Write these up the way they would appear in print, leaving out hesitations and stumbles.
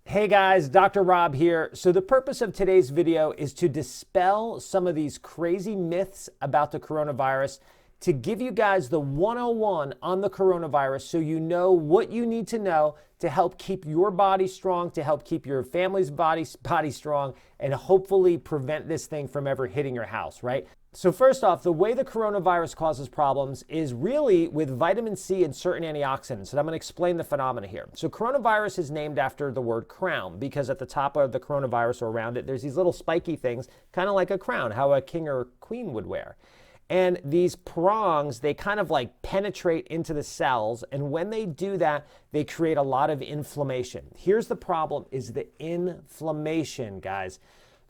Hey guys, Dr. Rob here. So the purpose of today's video is to dispel some of these crazy myths about the coronavirus, to give you guys the 101 on the coronavirus so you know what you need to know to help keep your body strong, to help keep your family's body strong, and hopefully prevent this thing from ever hitting your house, right? So first off, the way the coronavirus causes problems is really with vitamin C and certain antioxidants, and I'm going to explain the phenomena here. So coronavirus is named after the word crown because at the top of the coronavirus or around it, there's these little spiky things, kind of like a crown, how a king or queen would wear. And these prongs, they kind of like penetrate into the cells, and when they do that, they create a lot of inflammation. Here's the problem, is the inflammation, guys.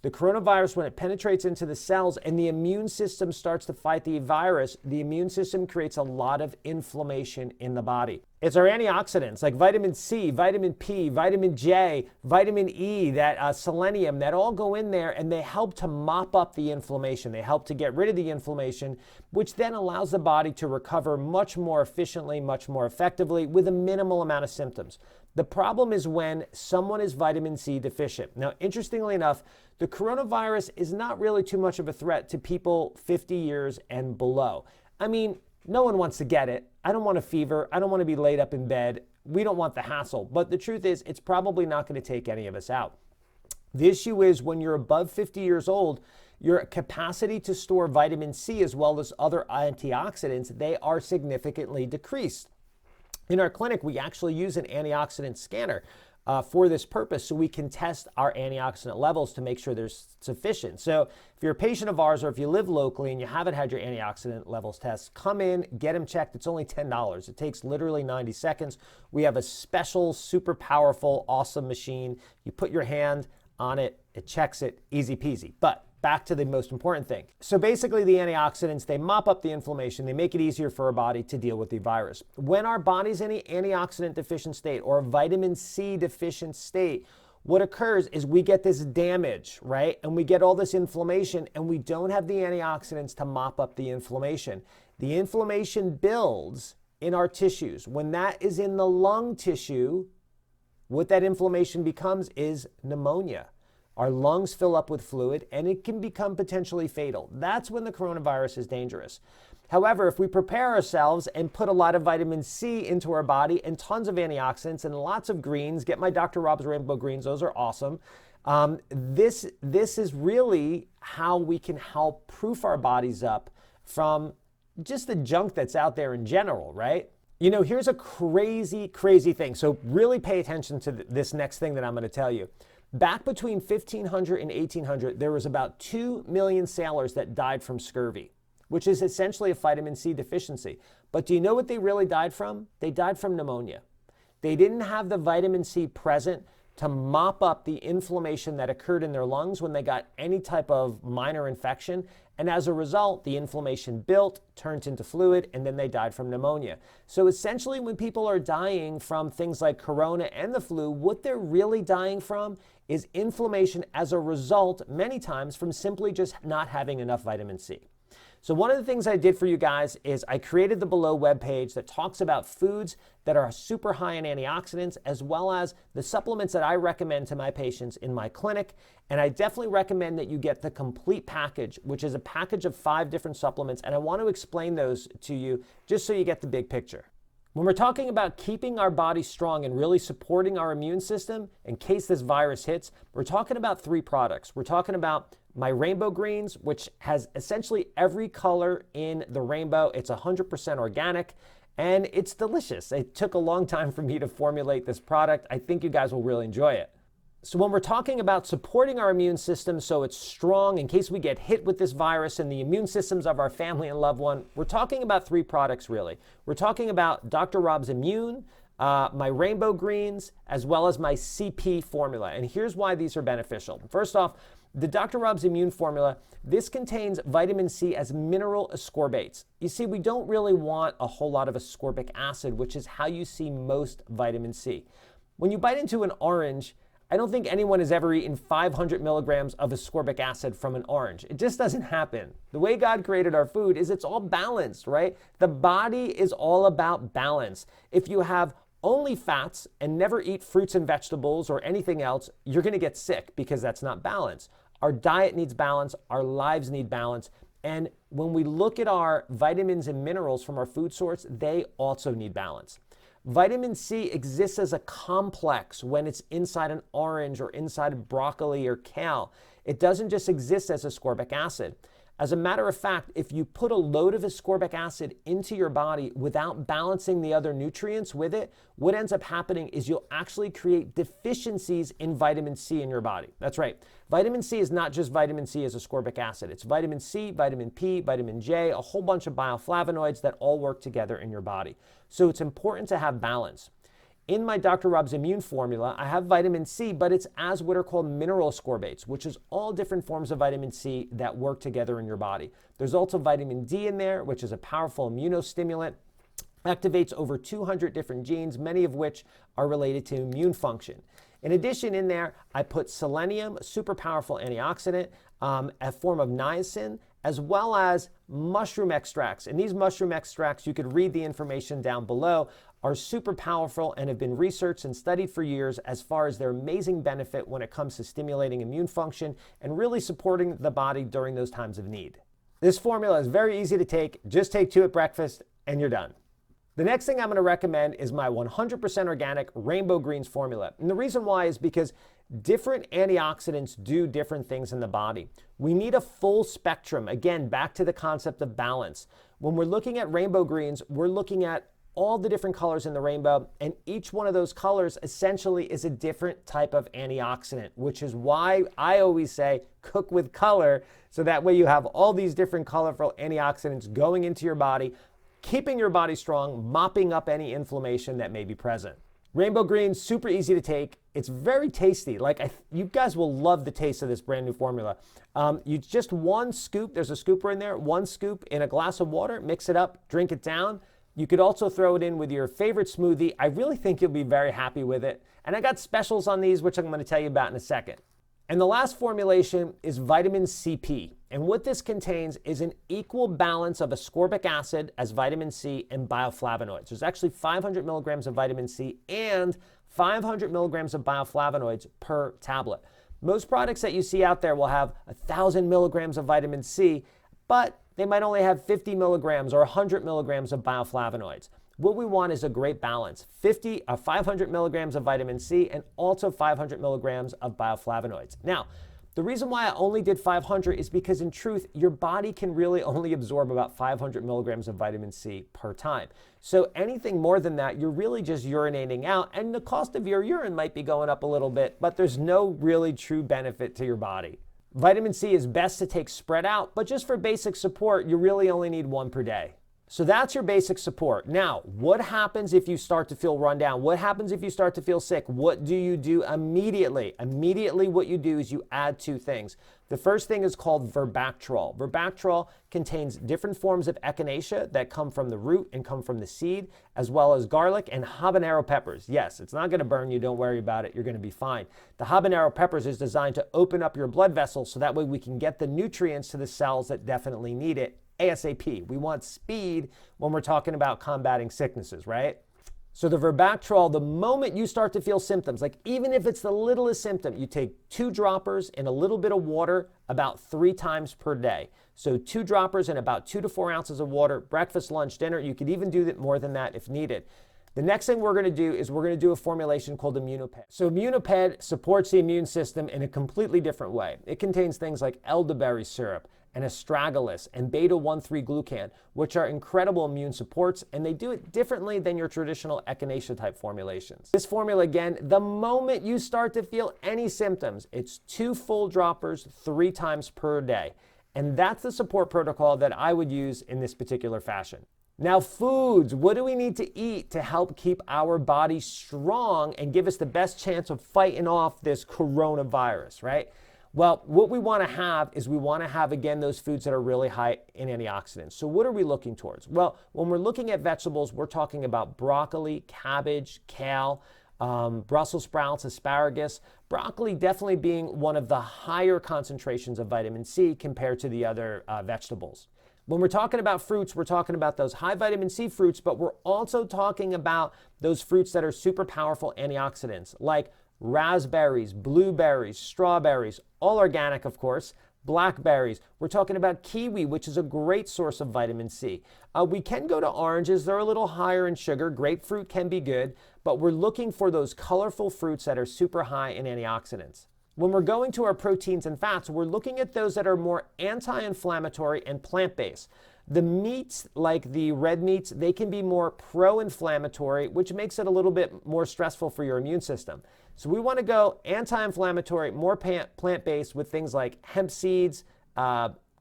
The coronavirus, when it penetrates into the cells and the immune system starts to fight the virus, the immune system creates a lot of inflammation in the body. It's our antioxidants like vitamin C, vitamin P, vitamin J, vitamin E, that selenium, that all go in there and they help to mop up the inflammation. They help to get rid of the inflammation, which then allows the body to recover much more efficiently, much more effectively with a minimal amount of symptoms. The problem is when someone is vitamin C deficient. Now, interestingly enough, the coronavirus is not really too much of a threat to people 50 years and below. I mean, no one wants to get it. I don't want a fever. I don't want to be laid up in bed. We don't want the hassle. But the truth is, it's probably not going to take any of us out. The issue is when you're above 50 years old, your capacity to store vitamin C as well as other antioxidants, they are significantly decreased. In our clinic, we actually use an antioxidant scanner for this purpose so we can test our antioxidant levels to make sure there's sufficient. So if you're a patient of ours or if you live locally and you haven't had your antioxidant levels test, come in, get them checked. It's only $10. It takes literally 90 seconds. We have a special, super powerful, awesome machine. You put your hand on it, it checks it, easy peasy. But back to the most important thing. So basically the antioxidants, they mop up the inflammation, they make it easier for our body to deal with the virus. When our body's in an antioxidant deficient state or a vitamin C deficient state, what occurs is we get this damage, right? And we get all this inflammation and we don't have the antioxidants to mop up the inflammation. The inflammation builds in our tissues. When that is in the lung tissue, what that inflammation becomes is pneumonia. Our lungs fill up with fluid and it can become potentially fatal. That's when the coronavirus is dangerous. However, if we prepare ourselves and put a lot of vitamin C into our body and tons of antioxidants and lots of greens, get my Dr. Rob's Rainbow Greens, those are awesome. This is really how we can help proof our bodies up from just the junk that's out there in general, right? You know, here's a crazy, crazy thing. So really pay attention to this next thing that I'm going to tell you. Back between 1500 and 1800, there was about 2 million sailors that died from scurvy, which is essentially a vitamin C deficiency. But do you know what they really died from? They died from pneumonia. They didn't have the vitamin C present to mop up the inflammation that occurred in their lungs when they got any type of minor infection. And as a result, the inflammation built, turned into fluid, and then they died from pneumonia. So essentially, when people are dying from things like corona and the flu, what they're really dying from is inflammation as a result, many times, from simply just not having enough vitamin C. So one of the things I did for you guys is I created the below webpage that talks about foods that are super high in antioxidants, as well as the supplements that I recommend to my patients in my clinic. And I definitely recommend that you get the complete package, which is a package of 5 different supplements. And I want to explain those to you just so you get the big picture. When we're talking about keeping our body strong and really supporting our immune system in case this virus hits, we're talking about 3 products. We're talking about my Rainbow Greens, which has essentially every color in the rainbow. It's 100% organic and it's delicious. It took a long time for me to formulate this product. I think you guys will really enjoy it. So when we're talking about supporting our immune system so it's strong in case we get hit with this virus and the immune systems of our family and loved one, we're talking about 3 products really. We're talking about Dr. Rob's Immune, my Rainbow Greens, as well as my CP formula. And here's why these are beneficial. First off, the Dr. Rob's Immune formula, this contains vitamin C as mineral ascorbates. You see, we don't really want a whole lot of ascorbic acid, which is how you see most vitamin C. When you bite into an orange, I don't think anyone has ever eaten 500 milligrams of ascorbic acid from an orange. It just doesn't happen. The way God created our food is it's all balanced, right? The body is all about balance. If you have only fats and never eat fruits and vegetables or anything else, you're going to get sick because that's not balance. Our diet needs balance. Our lives need balance. And when we look at our vitamins and minerals from our food source, they also need balance. Vitamin C exists as a complex when it's inside an orange or inside of broccoli or kale. It doesn't just exist as ascorbic acid. As a matter of fact, if you put a load of ascorbic acid into your body without balancing the other nutrients with it, what ends up happening is you'll actually create deficiencies in vitamin C in your body. That's right. Vitamin C is not just vitamin C as ascorbic acid. It's vitamin C, vitamin P, vitamin J, a whole bunch of bioflavonoids that all work together in your body. So it's important to have balance. In my Dr. Rob's Immune formula, I have vitamin C, but it's as what are called mineral ascorbates, which is all different forms of vitamin C that work together in your body. There's also vitamin D in there, which is a powerful immunostimulant, activates over 200 different genes, many of which are related to immune function. In addition, in there, I put selenium, a super powerful antioxidant, a form of niacin, as well as mushroom extracts. And these mushroom extracts, you could read the information down below, are super powerful and have been researched and studied for years as far as their amazing benefit when it comes to stimulating immune function and really supporting the body during those times of need. This formula is very easy to take. Just take 2 at breakfast and you're done. The next thing I'm going to recommend is my 100% organic Rainbow Greens formula. And the reason why is because different antioxidants do different things in the body. We need a full spectrum. Again, back to the concept of balance. When we're looking at Rainbow Greens, we're looking at all the different colors in the rainbow, and each one of those colors essentially is a different type of antioxidant, which is why I always say cook with color, so that way you have all these different colorful antioxidants going into your body, keeping your body strong, mopping up any inflammation that may be present. Rainbow Greens, super easy to take. It's very tasty. You guys will love the taste of this brand new formula. You just 1 scoop, there's a scooper in there, 1 scoop in a glass of water, mix it up, drink it down. You could also throw it in with your favorite smoothie. I really think you'll be very happy with it. And I got specials on these, which I'm going to tell you about in a second. And the last formulation is vitamin CP. And what this contains is an equal balance of ascorbic acid as vitamin C and bioflavonoids. There's actually 500 milligrams of vitamin C and 500 milligrams of bioflavonoids per tablet. Most products that you see out there will have 1,000 milligrams of vitamin C, but they might only have 50 milligrams or 100 milligrams of bioflavonoids. What we want is a great balance, 500 milligrams of vitamin C and also 500 milligrams of bioflavonoids. Now, the reason why I only did 500 is because in truth, your body can really only absorb about 500 milligrams of vitamin C per time. So anything more than that, you're really just urinating out, and the cost of your urine might be going up a little bit, but there's no really true benefit to your body. Vitamin C is best to take spread out, but just for basic support, you really only need 1 per day. So that's your basic support. Now, what happens if you start to feel run down? What happens if you start to feel sick? What do you do immediately? Immediately what you do is you add 2 things. The first thing is called verbactrol. Verbactrol contains different forms of echinacea that come from the root and come from the seed, as well as garlic and habanero peppers. Yes, it's not going to burn you. Don't worry about it. You're going to be fine. The habanero peppers is designed to open up your blood vessels so that way we can get the nutrients to the cells that definitely need it ASAP. We want speed when we're talking about combating sicknesses, right? So the verbactrol, the moment you start to feel symptoms, like even if it's the littlest symptom, you take 2 droppers in a little bit of water about 3 times per day. So 2 droppers in about 2 to 4 ounces of water, breakfast, lunch, dinner. You could even do that more than that if needed. The next thing we're going to do is we're going to do a formulation called Immunoped. So Immunoped supports the immune system in a completely different way. It contains things like elderberry syrup and astragalus and beta-1,3-glucan, which are incredible immune supports, and they do it differently than your traditional echinacea type formulations. This formula, again, the moment you start to feel any symptoms, it's 2 full droppers 3 times per day. And that's the support protocol that I would use in this particular fashion. Now, foods, what do we need to eat to help keep our body strong and give us the best chance of fighting off this coronavirus, right? Well, what we want to have is we want to have, again, those foods that are really high in antioxidants. So what are we looking towards? Well, when we're looking at vegetables, we're talking about broccoli, cabbage, kale, Brussels sprouts, asparagus. Broccoli definitely being one of the higher concentrations of vitamin C compared to the other vegetables. When we're talking about fruits, we're talking about those high vitamin C fruits, but we're also talking about those fruits that are super powerful antioxidants, like raspberries, blueberries, strawberries, all organic, of course, blackberries. We're talking about kiwi, which is a great source of vitamin C. We can go to oranges. They're a little higher in sugar. Grapefruit can be good, but we're looking for those colorful fruits that are super high in antioxidants. When we're going to our proteins and fats, we're looking at those that are more anti-inflammatory and plant-based. The meats, like the red meats, they can be more pro-inflammatory, which makes it a little bit more stressful for your immune system. So we want to go anti-inflammatory, more plant-based with things like hemp seeds,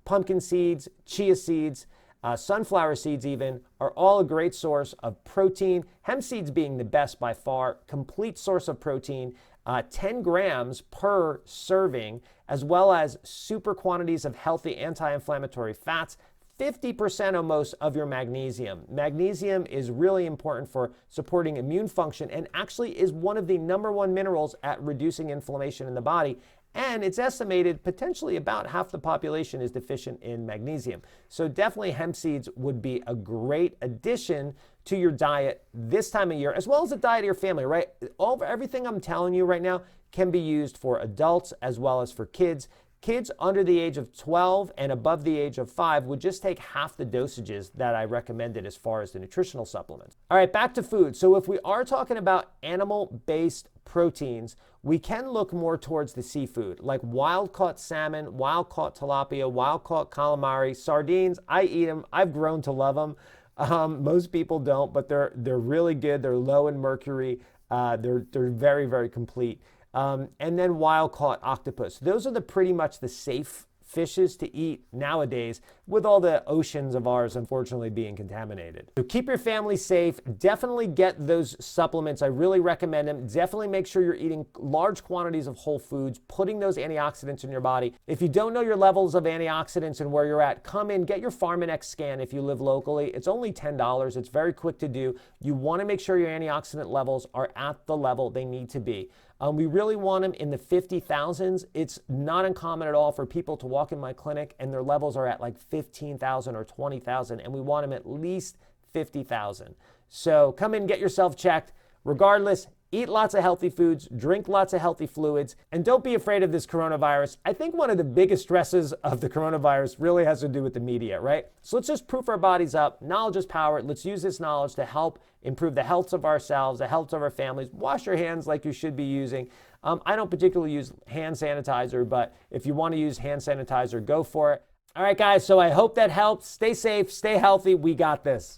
pumpkin seeds, chia seeds, sunflower seeds even, are all a great source of protein. Hemp seeds being the best by far, complete source of protein, 10 grams per serving, as well as super quantities of healthy anti-inflammatory fats, 50% almost of your magnesium. Magnesium is really important for supporting immune function and actually is one of the #1 minerals at reducing inflammation in the body. And it's estimated potentially about half the population is deficient in magnesium. So definitely hemp seeds would be a great addition to your diet this time of year, as well as the diet of your family, right? Everything I'm telling you right now can be used for adults as well as for kids. Kids under the age of 12 and above the age of 5 would just take half the dosages that I recommended as far as the nutritional supplements. All right, back to food. So if we are talking about animal-based proteins, we can look more towards the seafood, like wild-caught salmon, wild-caught tilapia, wild-caught calamari, sardines. I eat them. I've grown to love them. Most people don't, but they're really good. They're low in mercury. They're very, very complete. And then wild-caught octopus. Those are pretty much the safe fishes to eat nowadays, with all the oceans of ours unfortunately being contaminated. So keep your family safe. Definitely get those supplements. I really recommend them. Definitely make sure you're eating large quantities of whole foods, putting those antioxidants in your body. If you don't know your levels of antioxidants and where you're at, come in, get your PharmaNex scan if you live locally. It's only $10. It's very quick to do. You want to make sure your antioxidant levels are at the level they need to be. We really want them in the 50,000s. It's not uncommon at all for people to walk in my clinic and their levels are at like 15,000 or 20,000, and we want them at least 50,000. So come in, get yourself checked. Regardless, eat lots of healthy foods, drink lots of healthy fluids, and don't be afraid of this coronavirus. I think one of the biggest stresses of the coronavirus really has to do with the media, right? So let's just proof our bodies up. Knowledge is power. Let's use this knowledge to help improve the health of ourselves, the health of our families. Wash your hands like you should be using. I don't particularly use hand sanitizer, but if you want to use hand sanitizer, go for it. All right, guys, so I hope that helps. Stay safe, stay healthy. We got this.